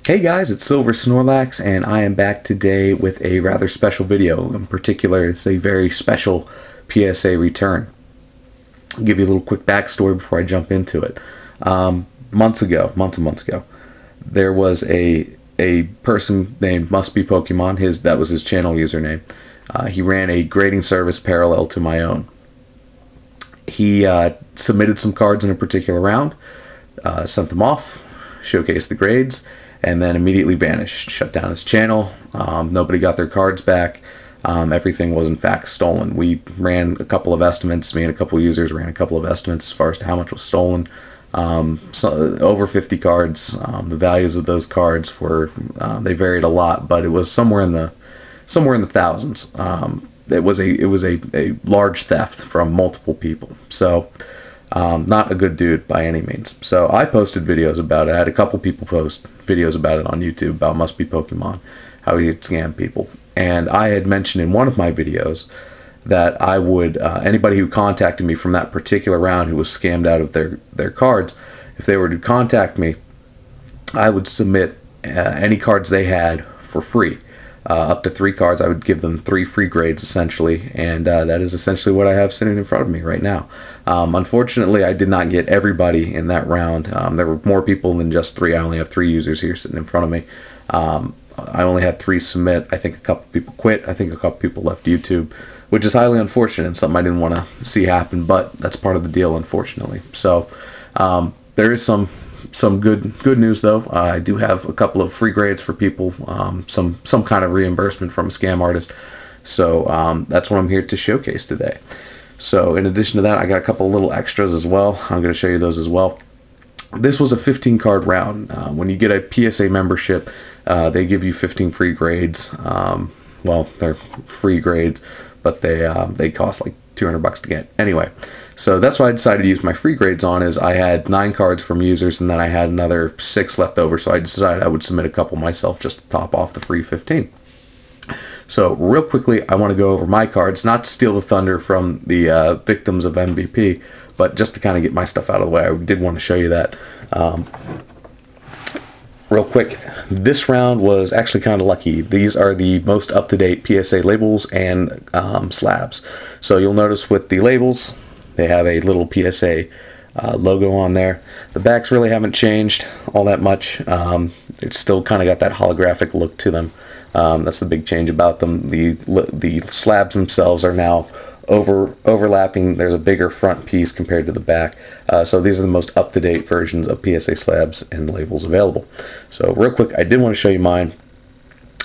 Hey guys, it's Silver Snorlax, and I am back today with a rather special video. In particular, it's a very special PSA return. I'll give you a little quick backstory before I jump into it. Months and months ago, there was a person named Must Be Pokemon. That was his channel username. He ran a grading service parallel to my own. He submitted some cards in a particular round, sent them off, showcased the grades, and then immediately vanished, shut down his channel. Nobody got their cards back. Everything was in fact stolen. We ran a couple of estimates, me and a couple of users ran a couple of estimates as far as to how much was stolen. Over 50 cards. The values of those cards were, they varied a lot, but it was somewhere in the thousands. It was a large theft from multiple people. So not a good dude by any means. So I posted videos about it. I had a couple people post videos about it on YouTube about Must Be Pokemon, how he had scammed people. And I had mentioned in one of my videos that I would, anybody who contacted me from that particular round who was scammed out of their cards, if they were to contact me, I would submit any cards they had for free. Up to 3 cards, I would give them 3 free grades essentially, and that is essentially what I have sitting in front of me right now. Unfortunately, I did not get everybody in that round. There were more people than just 3. I only have 3 users here sitting in front of me. I only had 3 submit. I think a couple people quit. I think a couple people left YouTube, which is highly unfortunate and something I didn't want to see happen, but that's part of the deal, unfortunately. So there is some good news though. I do have a couple of free grades for people, some kind of reimbursement from a scam artist. So that's what I'm here to showcase today. So in addition to that, I got a couple of little extras as well. I'm going to show you those as well. This was a 15 card round. When you get a PSA membership, they give you 15 free grades. Well, they're free grades, but they cost like $200 to get. Anyway, so that's what I decided to use my free grades on. Is I had 9 cards from users, and then I had another 6 left over, so I decided I would submit a couple myself just to top off the free 15. So real quickly, I want to go over my cards, not to steal the thunder from the victims of MBP, but just to kind of get my stuff out of the way. I did want to show you that. Real quick, this round was actually kind of lucky. These are the most up-to-date PSA labels and slabs. So you'll notice with the labels, they have a little PSA logo on there. The backs really haven't changed all that much. It's still kind of got that holographic look to them. That's the big change about them. The slabs themselves are now overlapping. There's a bigger front piece compared to the back. So these are the most up-to-date versions of PSA slabs and labels available. So real quick, I did want to show you mine.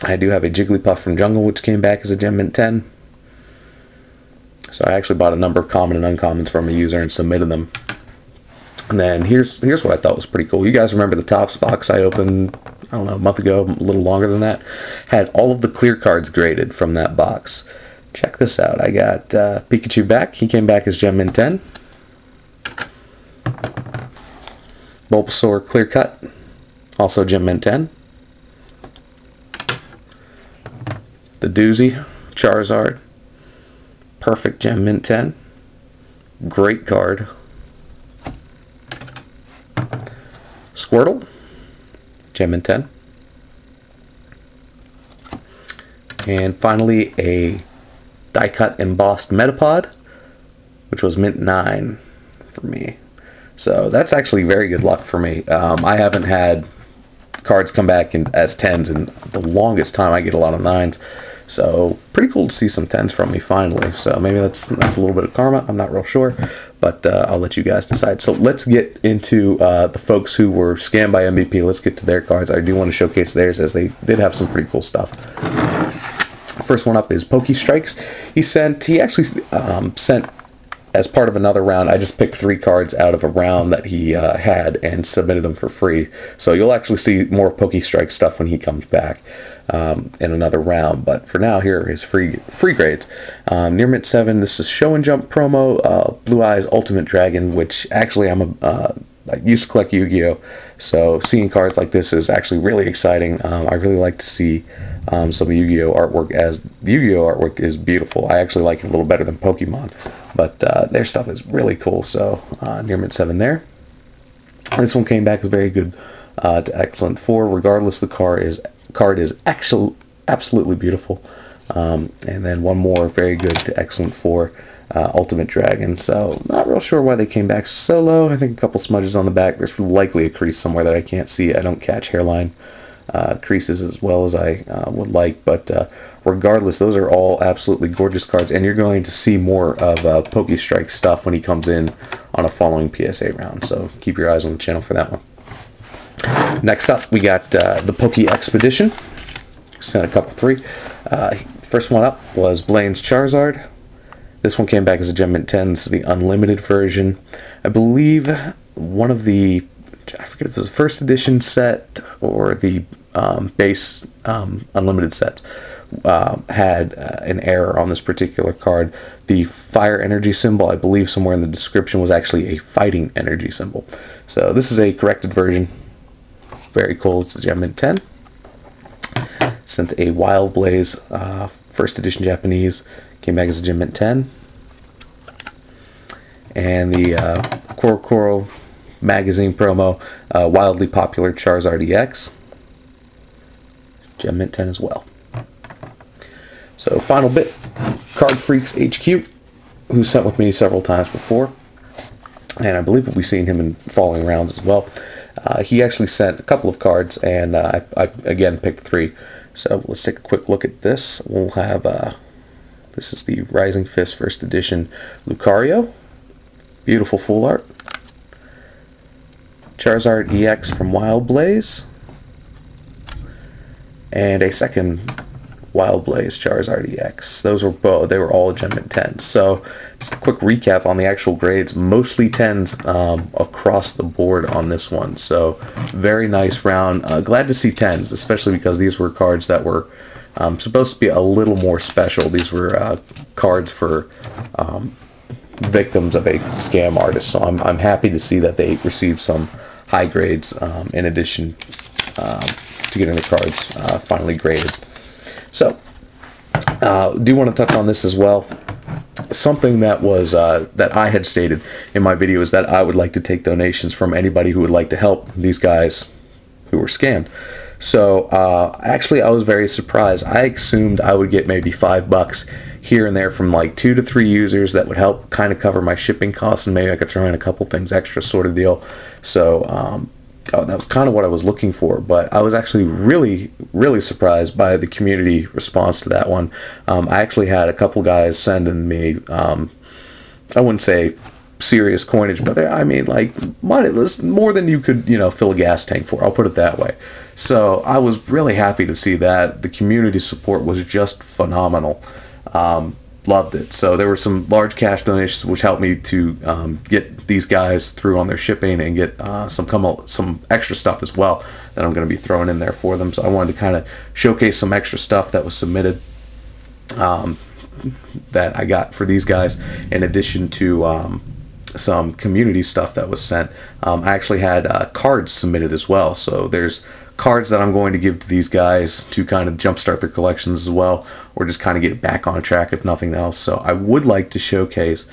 I do have a Jigglypuff from Jungle, which came back as a Gem Mint 10. So I actually bought a number of common and uncommons from a user and submitted them. And then here's what I thought was pretty cool. You guys remember the Topps box I opened, I don't know, a month ago, a little longer than that? Had all of the clear cards graded from that box. Check this out. I got Pikachu back. He came back as Gem Mint 10. Bulbasaur Clear Cut, also Gem Mint 10. The Doozy, Charizard, perfect Gem Mint 10. Great card. Squirtle, Gem Mint 10. And finally a die cut embossed Metapod, which was Mint 9 for me. So that's actually very good luck for me. I haven't had cards come back as 10s in the longest time. I get a lot of 9s. So pretty cool to see some 10s from me finally. So maybe that's a little bit of karma. I'm not real sure, but I'll let you guys decide. So let's get into the folks who were scammed by MBP. Let's get to their cards. I do want to showcase theirs, as they did have some pretty cool stuff. First one up is Poke Strikes. He actually sent, as part of another round, I just picked 3 cards out of a round that he had and submitted them for free. So you'll actually see more Poke Strike stuff when he comes back in another round. But for now, here are his free grades. Near Mint 7, this is Show and Jump promo, Blue Eyes Ultimate Dragon, which actually I used to collect Yu-Gi-Oh! So seeing cards like this is actually really exciting. I really like to see some Yu-Gi-Oh! Artwork, as the Yu-Gi-Oh! Artwork is beautiful. I actually like it a little better than Pokemon, but their stuff is really cool. So Near Mint 7 there. This one came back as very good to Excellent 4. Regardless, the card is actually absolutely beautiful. And then one more very good to Excellent 4, Ultimate Dragon. So not real sure why they came back so low. I think a couple smudges on the back. There's likely a crease somewhere that I can't see. I don't catch hairline creases as well as I would like, but regardless, those are all absolutely gorgeous cards, and you're going to see more of Pokestrike stuff when he comes in on a following PSA round, so keep your eyes on the channel for that one. Next up, we got the Poke Expedition. Sent a couple 3. First one up was Blaine's Charizard. This one came back as a Gem Mint 10. This is the unlimited version. I believe one of the, I forget if it was the first edition set or the base unlimited sets, had an error on this particular card. The fire energy symbol, I believe somewhere in the description, was actually a fighting energy symbol. So this is a corrected version. Very cool. It's a Gem Mint 10. Sent a Wild Blaze first edition Japanese. Came back as a Gem Mint 10. And the Koro magazine promo, wildly popular Charizard EX. Gem Mint 10 as well. So final bit, Card Freaks HQ, who sent with me several times before, and I believe we'll be seeing him in following rounds as well. He actually sent a couple of cards, and I again picked 3. So let's take a quick look at this. We'll have, this is the Rising Fist first edition Lucario. Beautiful full art. Charizard EX from Wild Blaze. And a second Wild Blaze Charizard EX. Those were both, they were all Gem Mint 10s. So just a quick recap on the actual grades. Mostly 10s across the board on this one. So very nice round. Glad to see 10s, especially because these were cards that were supposed to be a little more special. These were cards for victims of a scam artist. So I'm happy to see that they received some high grades in addition to getting the cards finally graded. So, do want to touch on this as well. Something that was that I had stated in my video is that I would like to take donations from anybody who would like to help these guys who were scammed. So, actually, I was very surprised. I assumed I would get maybe $5 here and there from like 2 to 3 users that would help kind of cover my shipping costs, and maybe I could throw in a couple things extra, sort of deal. So, that was kind of what I was looking for, but I was actually really surprised by the community response to that one. I actually had a couple guys sending me, I wouldn't say serious coinage, but I mean like money, more than you could, fill a gas tank for. I'll put it that way. So I was really happy to see that. The community support was just phenomenal. Loved it. So there were some large cash donations which helped me to get these guys through on their shipping and get some extra stuff as well that I'm going to be throwing in there for them. So I wanted to kind of showcase some extra stuff that was submitted that I got for these guys, in addition to some community stuff that was sent. I actually had cards submitted as well. So there's cards that I'm going to give to these guys to kind of jumpstart their collections as well, or just kind of get it back on track if nothing else. So I would like to showcase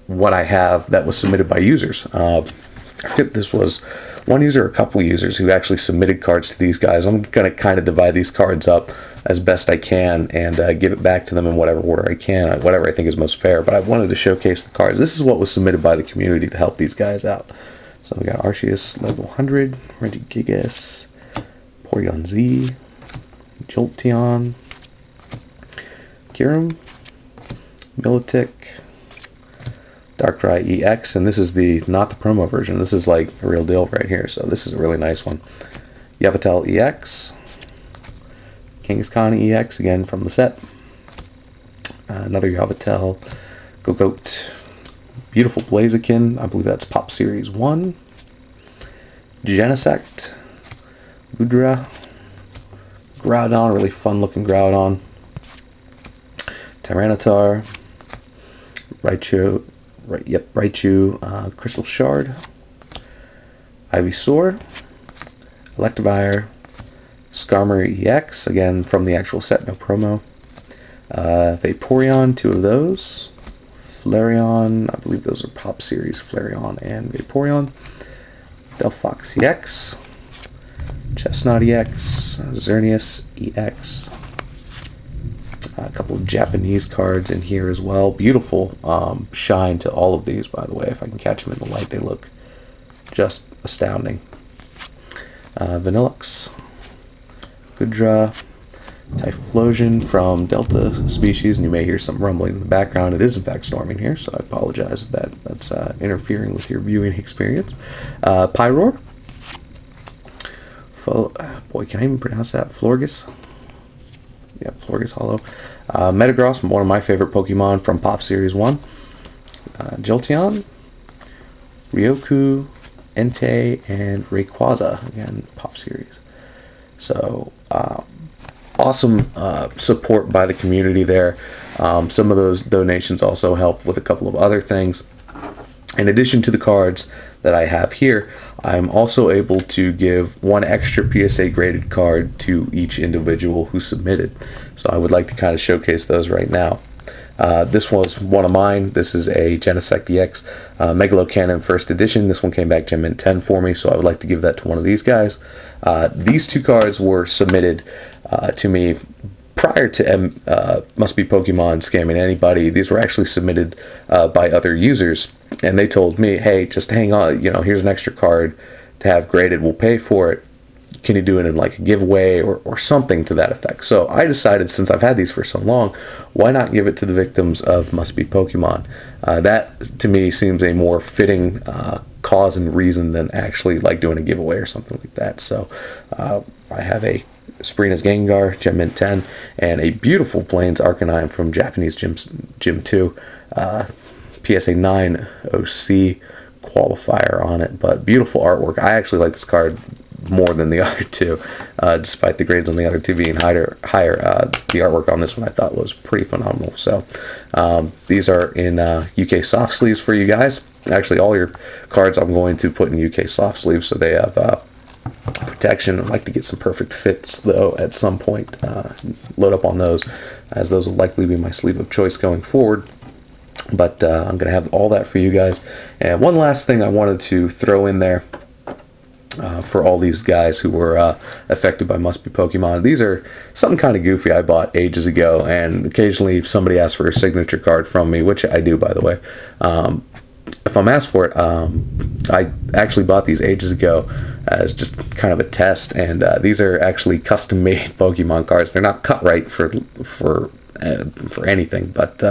what I have that was submitted by users. I think this was one user or a couple of users who actually submitted cards to these guys. I'm going to kind of divide these cards up as best I can and give it back to them in whatever order I can, whatever I think is most fair. But I wanted to showcase the cards. This is what was submitted by the community to help these guys out. So we got Arceus level 100, Regigigas, Porygon Z, Jolteon, Kyurem, Milotic, Darkrai EX, and this is not the promo version. This is like a real deal right here. So this is a really nice one. Yveltal EX, Kangaskhan EX again from the set. Another Yveltal, Gogoat, beautiful Blaziken. I believe that's Pop Series 1. Genesect, Goodra, Groudon, really fun looking Groudon. Tyranitar, Raichu, Crystal Shard, Ivysaur, Electivire, Skarmory EX, again from the actual set, no promo. Vaporeon, 2 of those. Flareon, I believe those are Pop Series, Flareon and Vaporeon. Delphox EX, Chestnut EX, Xerneas EX. A couple of Japanese cards in here as well. Beautiful shine to all of these, by the way. If I can catch them in the light, they look just astounding. Vanillux, Goodra, Typhlosion from Delta species, and you may hear some rumbling in the background. It is in fact storming here, so I apologize if that's interfering with your viewing experience. Pyroar. Boy, can I even pronounce that? Florges? Yeah, Florges Hollow. Metagross, one of my favorite Pokemon from Pop Series 1. Jolteon, Ryoku, Entei, and Rayquaza, again, Pop Series. So, awesome support by the community there. Some of those donations also help with a couple of other things. In addition to the cards that I have here, I'm also able to give one extra PSA graded card to each individual who submitted. So I would like to kind of showcase those right now. This was one of mine. This is a Genesect EX Megalocannon first edition. This one came back Gem Mint 10 for me, so I would like to give that to one of these guys. These two cards were submitted to me prior to Must Be Pokemon scamming anybody. These were actually submitted by other users, and they told me, hey, just hang on, you know, here's an extra card to have graded, we'll pay for it. Can you do it in like a giveaway or something to that effect? So I decided, since I've had these for so long, why not give it to the victims of Must Be Pokemon? That to me seems a more fitting cause and reason than actually like doing a giveaway or something like that. So I have a Sabrina's Gengar, Gem Mint 10, and a beautiful Blaine's Arcanine from Japanese Gym 2, PSA 9 OC qualifier on it, but beautiful artwork. I actually like this card more than the other two, despite the grades on the other two being higher. The artwork on this one I thought was pretty phenomenal. So these are in UK soft sleeves for you guys. Actually, all your cards I'm going to put in UK soft sleeves, so they have protection. I'd like to get some perfect fits though at some point, load up on those, as those will likely be my sleeve of choice going forward. But I'm going to have all that for you guys. And one last thing I wanted to throw in there for all these guys who were affected by Must Be Pokemon. These are something kind of goofy I bought ages ago, and occasionally somebody asks for a signature card from me, which I do, by the way. If I'm asked for it, I actually bought these ages ago as just kind of a test, and these are actually custom-made Pokemon cards. They're not cut right for anything, but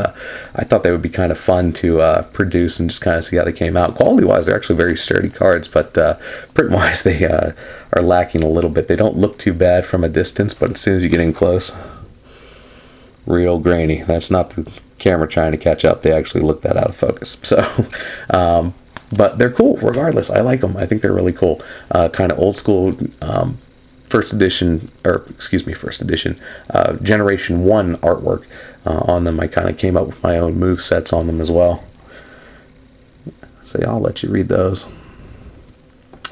I thought they would be kind of fun to produce and just kind of see how they came out. Quality-wise, they're actually very sturdy cards, but print-wise, they are lacking a little bit. They don't look too bad from a distance, but as soon as you get in close, real grainy. That's not the camera trying to catch up. They actually look that out of focus. So, but they're cool regardless. I like them. I think they're really cool. Kind of old school. First edition, Generation 1 artwork on them. I kind of came up with my own move sets on them as well. So yeah, I'll let you read those.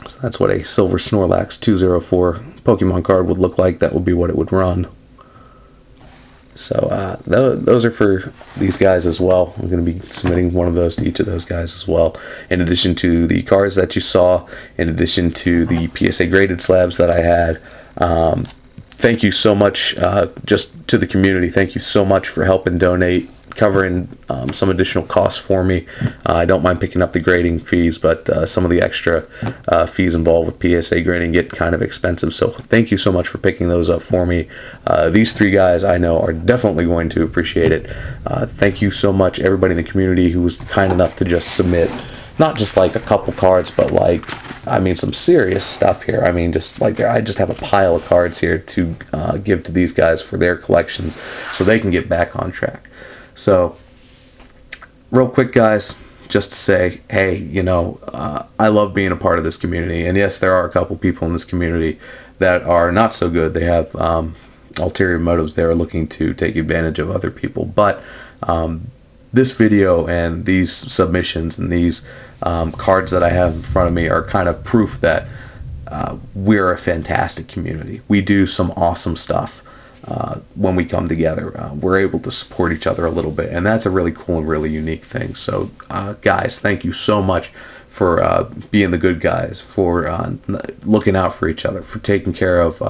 So that's what a Silver Snorlax 204 Pokemon card would look like. That would be what it would run. So those are for these guys as well. I'm going to be submitting one of those to each of those guys as well, in addition to the cards that you saw, in addition to the PSA graded slabs that I had. Thank you so much, just to the community. Thank you so much for helping donate, covering some additional costs for me. I don't mind picking up the grading fees, but some of the extra fees involved with PSA grading get kind of expensive. So thank you so much for picking those up for me. These three guys I know are definitely going to appreciate it. Thank you so much, everybody in the community who was kind enough to just submit, not just like a couple cards, but like, I mean, some serious stuff here. I mean, just like, I just have a pile of cards here to give to these guys for their collections so they can get back on track. So, real quick, guys, just to say, hey, you know, I love being a part of this community. And yes, there are a couple people in this community that are not so good. They have ulterior motives. They are looking to take advantage of other people. But this video and these submissions and these cards that I have in front of me are kind of proof that we're a fantastic community. We do some awesome stuff. When we come together, we're able to support each other a little bit, and that's a really cool and really unique thing. So guys, thank you so much being the good guys, for looking out for each other, for taking care of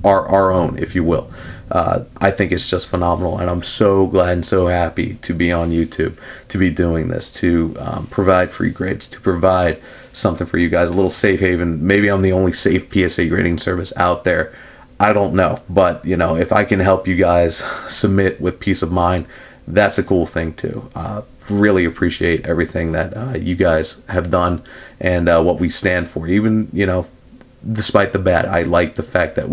our own, if you will. I think it's just phenomenal, and I'm so glad and so happy to be on YouTube, to be doing this, to provide free grades, to provide something for you guys, a little safe haven. Maybe I'm the only safe PSA grading service out there. I don't know, but you know, if I can help you guys submit with peace of mind, that's a cool thing too. Really appreciate everything that you guys have done, and what we stand for. Even, you know, despite the bad, I like the fact that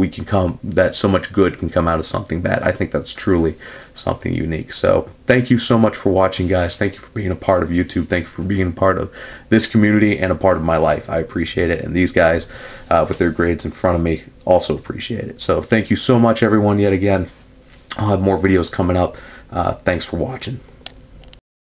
that so much good can come out of something bad. I think that's truly something unique. So thank you so much for watching, guys. Thank you for being a part of YouTube. Thank you for being a part of this community and a part of my life. I appreciate it, and these guys with their grades in front of me also appreciate it. So thank you so much, everyone, yet again. I'll have more videos coming up. Thanks for watching.